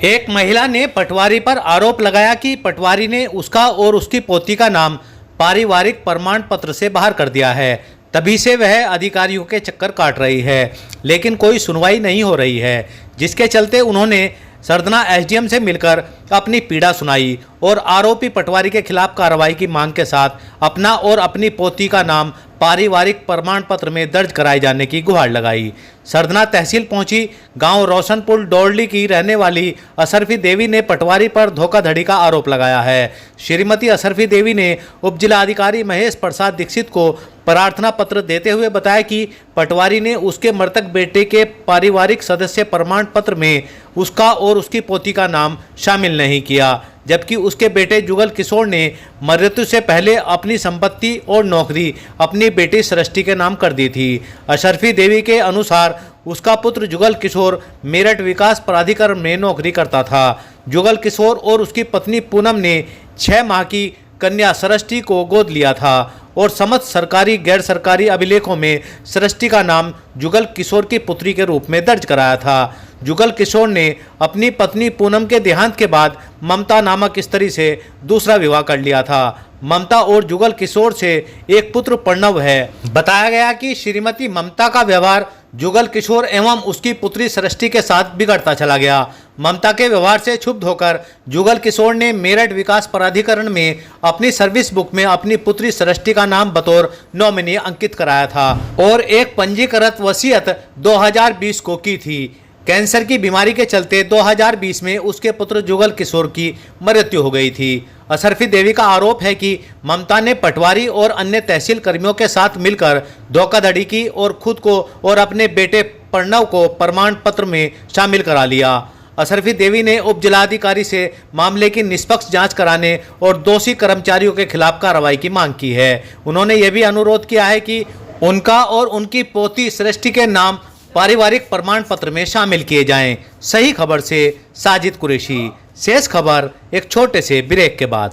एक महिला ने पटवारी पर आरोप लगाया कि पटवारी ने उसका और उसकी पोती का नाम पारिवारिक प्रमाण पत्र से बाहर कर दिया है। तभी से वह अधिकारियों के चक्कर काट रही है, लेकिन कोई सुनवाई नहीं हो रही है, जिसके चलते उन्होंने सरधना एसडीएम से मिलकर अपनी पीड़ा सुनाई और आरोपी पटवारी के खिलाफ कार्रवाई की मांग के साथ अपना और अपनी पोती का नाम पारिवारिक प्रमाण पत्र में दर्ज कराए जाने की गुहार लगाई। सरधना तहसील पहुंची गांव रोशनपुर डोरली की रहने वाली अशरफी देवी ने पटवारी पर धोखाधड़ी का आरोप लगाया है। श्रीमती अशरफी देवी ने उप जिलाधिकारी महेश प्रसाद दीक्षित को प्रार्थना पत्र देते हुए बताया कि पटवारी ने उसके मृतक बेटे के पारिवारिक सदस्य प्रमाण पत्र में उसका और उसकी पोती का नाम शामिल नहीं किया, जबकि उसके बेटे जुगल किशोर ने मृत्यु से पहले अपनी संपत्ति और नौकरी अपनी बेटी सृष्टि के नाम कर दी थी। अशरफी देवी के अनुसार उसका पुत्र जुगल किशोर मेरठ विकास प्राधिकरण में नौकरी करता था। जुगल किशोर और उसकी पत्नी पूनम ने 6 माह की कन्या सृष्टि को गोद लिया था और समस्त सरकारी गैर सरकारी अभिलेखों में सृष्टि का नाम जुगल किशोर की पुत्री के रूप में दर्ज कराया था। जुगल किशोर ने अपनी पत्नी पूनम के देहांत के बाद ममता नामक स्त्री से दूसरा विवाह कर लिया था। ममता और जुगल किशोर से एक पुत्र प्रणव है। बताया गया कि श्रीमती ममता का व्यवहार जुगल किशोर एवं उसकी पुत्री सृष्टि के साथ बिगड़ता चला गया। ममता के व्यवहार से क्षुब्ध होकर जुगल किशोर ने मेरठ विकास प्राधिकरण में अपनी सर्विस बुक में अपनी पुत्री सृष्टि का नाम बतौर नॉमिनी अंकित कराया था और एक पंजीकृत वसीयत 2020 को की थी। कैंसर की बीमारी के चलते 2020 में उसके पुत्र जुगल किशोर की मृत्यु हो गई थी। अशरफी देवी का आरोप है कि ममता ने पटवारी और अन्य तहसील कर्मियों के साथ मिलकर धोखाधड़ी की और खुद को और अपने बेटे प्रणव को प्रमाण पत्र में शामिल करा लिया। अशरफी देवी ने उप जिलाधिकारी से मामले की निष्पक्ष जांच कराने और दोषी कर्मचारियों के खिलाफ कार्रवाई की मांग की है। उन्होंने यह भी अनुरोध किया है कि उनका और उनकी पोती सृष्टि के नाम पारिवारिक प्रमाण पत्र में शामिल किए जाएं। सही खबर से साजिद कुरैशी। शेष खबर एक छोटे से ब्रेक के बाद।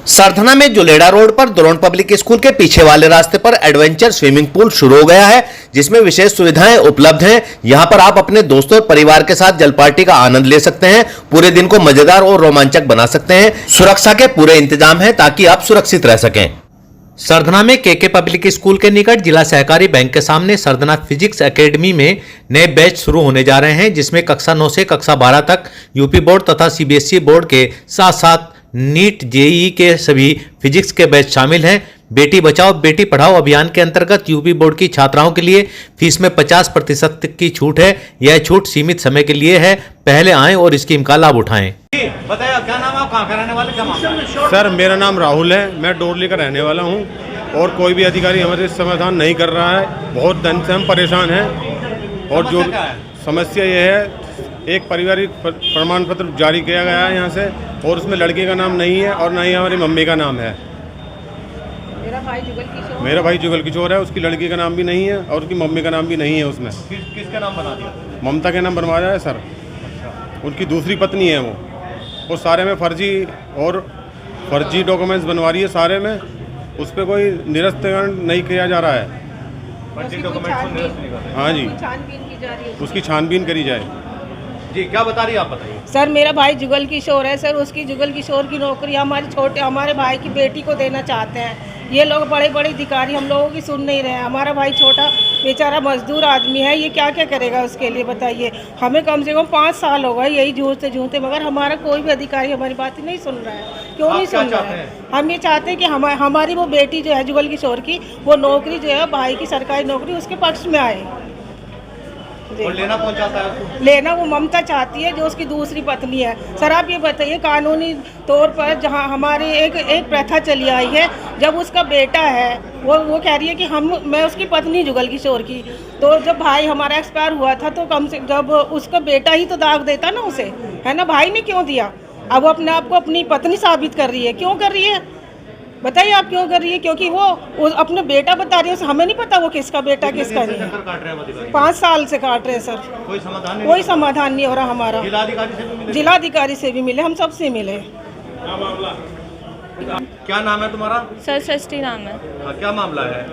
सरधना में जुलेड़ा रोड पर द्रोण पब्लिक स्कूल के पीछे वाले रास्ते पर एडवेंचर स्विमिंग पूल शुरू हो गया है, जिसमें विशेष सुविधाएं उपलब्ध हैं। यहां पर आप अपने दोस्तों और परिवार के साथ जल पार्टी का आनंद ले सकते हैं। पूरे दिन को मजेदार और रोमांचक बना सकते हैं। सुरक्षा के पूरे इंतजाम है ताकि आप सुरक्षित रह सकें। सरधना में केके पब्लिक स्कूल के निकट जिला सहकारी बैंक के सामने सरधना फिजिक्स एकेडमी में नए बैच शुरू होने जा रहे हैं, जिसमें कक्षा 9 से कक्षा 12 तक यूपी बोर्ड तथा सीबीएसई बोर्ड के साथ साथ नीट जेईई के सभी फिजिक्स के बैच शामिल हैं। बेटी बचाओ बेटी पढ़ाओ अभियान के अंतर्गत यूपी बोर्ड की छात्राओं के लिए फीस में 50% तक की छूट है। यह छूट सीमित समय के लिए है। पहले आएं और स्कीम का लाभ उठाएं। बताइए, क्या नाम है, आप कहाँ का रहने वाले, क्या मामला है? सर, मेरा नाम राहुल है, मैं डोरली का रहने वाला हूँ और कोई भी अधिकारी हमारे समाधान नहीं कर रहा है। बहुत दिन से हम परेशान हैं और जो समस्या ये है, एक पारिवारिक प्रमाण पत्र जारी किया गया है यहाँ से और उसमें लड़के का नाम नहीं है और ना ही हमारी मम्मी का नाम है। मेरा भाई जुगल किशोर है, उसकी लड़की का नाम भी नहीं है और उसकी मम्मी का नाम भी नहीं है। उसमें किसका नाम बना दिया? ममता के नाम बनवाया है सर। उनकी दूसरी पत्नी है वो सारे में फर्जी डॉक्यूमेंट्स बनवा रही है सारे में। उस पर कोई निरस्तीकरण नहीं किया जा रहा है। हाँ जी, उसकी छानबीन करी जाए। जी, क्या बता रही है, आप बताइए। सर, मेरा भाई जुगल किशोर है सर, उसकी जुगल किशोर की नौकरी हमारे भाई की बेटी को देना चाहते हैं। ये लोग बड़े बड़े अधिकारी हम लोगों की सुन नहीं रहे हैं। हमारा भाई छोटा बेचारा मजदूर आदमी है, ये क्या क्या करेगा उसके लिए बताइए। हमें कम से कम 5 साल हो गए यही जूझते मगर हमारा कोई भी अधिकारी हमारी बात नहीं सुन रहा है। क्यों नहीं सुन रहा है? हम ये चाहते हैं कि हमारी वो बेटी जो है जुगल किशोर की, वो नौकरी जो है भाई की सरकारी नौकरी उसके पक्ष में आए। और लेना कौन चाहता है उसको? लेना वो ममता चाहती है, जो उसकी दूसरी पत्नी है। सर, आप ये बताइए, कानूनी तौर पर जहां हमारी एक प्रथा चली आई है, जब उसका बेटा है वो कह रही है कि मैं उसकी पत्नी जुगल किशोर की, तो जब भाई हमारा एक्सपायर हुआ था तो कम से जब उसका बेटा ही तो दाग देता ना उसे, है ना। भाई ने क्यों दिया? अब वो अपने आप को अपनी पत्नी साबित कर रही है। क्यों कर रही है बताइए, आप क्यों कर रही है? क्योंकि वो अपने बेटा बता रही है, हमें नहीं पता वो किसका बेटा किसका नहीं है। 5 साल से काट रहे हैं सर, कोई समाधान नहीं हो रहा हमारा। जिलाधिकारी से भी मिले, हम सबसे मिले। क्या नाम है तुम्हारा? सर, सृष्टि नाम है। क्या मामला है?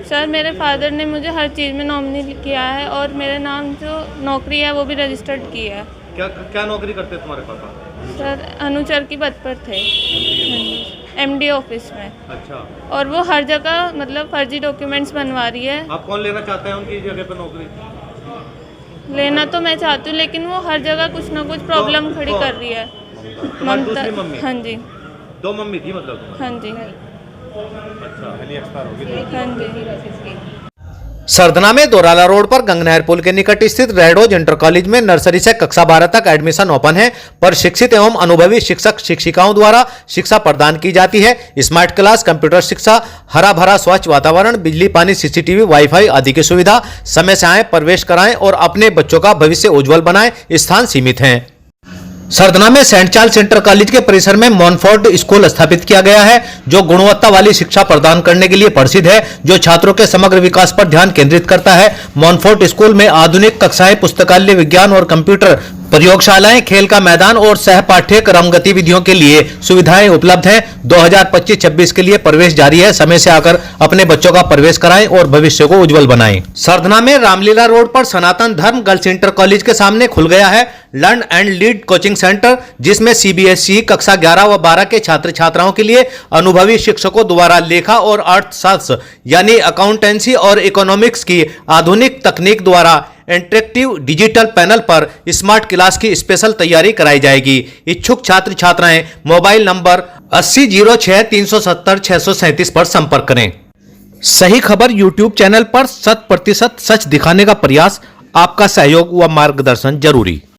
सर, मेरे फादर ने मुझे हर चीज़ में नॉमिनी किया है और मेरे नाम जो नौकरी है वो भी रजिस्टर्ड की है। क्या क्या नौकरी करते तुम्हारे पापा? सर अनुचर की पद पर थे MD ऑफिस में। अच्छा, और वो हर जगह मतलब फर्जी डॉक्यूमेंट्स बनवा रही है। आप कौन लेना चाहते हैं उनकी जगह पर नौकरी? लेना तो मैं चाहती हूँ, लेकिन वो हर जगह कुछ ना कुछ प्रॉब्लम खड़ी कर रही है। तुम्हारी दूसरी मम्मी? हाँ जी। 2 मम्मी थी मतलब तुम्हारी? हाँ जी। अच्छा, हाँ जी। सरधना में दोराला रोड पर गंगनहर पुल के निकट स्थित रेडोज इंटर कॉलेज में नर्सरी से कक्षा 12 तक एडमिशन ओपन है। पर शिक्षित एवं अनुभवी शिक्षक शिक्षिकाओं द्वारा शिक्षा प्रदान की जाती है। स्मार्ट क्लास, कंप्यूटर शिक्षा, हरा भरा स्वच्छ वातावरण, बिजली पानी, CCTV, वाईफाई आदि की सुविधा। समय से आए, प्रवेश कराएं और अपने बच्चों का भविष्य उज्जवल बनाएं। स्थान सीमित हैं। सरधना में सेंट चार्ल्स इंटर कॉलेज के परिसर में मॉनफोर्ट स्कूल स्थापित किया गया है, जो गुणवत्ता वाली शिक्षा प्रदान करने के लिए प्रसिद्ध है, जो छात्रों के समग्र विकास पर ध्यान केंद्रित करता है। मॉनफोर्ट स्कूल में आधुनिक कक्षाएं, पुस्तकालय, विज्ञान और कंप्यूटर प्रयोगशालाएं, खेल का मैदान और सह पाठ्यक्रम गतिविधियों के लिए सुविधाएं उपलब्ध हैं। 2025-26 के लिए प्रवेश जारी है। समय से आकर अपने बच्चों का प्रवेश कराएं और भविष्य को उज्जवल बनाएं। सरधना में रामलीला रोड पर सनातन धर्म गर्ल्स इंटर कॉलेज के सामने खुल गया है learn and lead coaching centre, जिसमें CBSE कक्षा 11 व 12 के छात्र छात्राओं के लिए अनुभवी शिक्षकों द्वारा लेखा और अर्थशास्त्र यानी अकाउंटेंसी और इकोनॉमिक्स की आधुनिक तकनीक द्वारा इंटरेक्टिव डिजिटल पैनल पर स्मार्ट क्लास की स्पेशल तैयारी कराई जाएगी। इच्छुक छात्र छात्राएं मोबाइल नंबर 8006-370-637 पर संपर्क करें। सही खबर YouTube चैनल पर 100% सच दिखाने का प्रयास, आपका सहयोग व मार्गदर्शन जरूरी।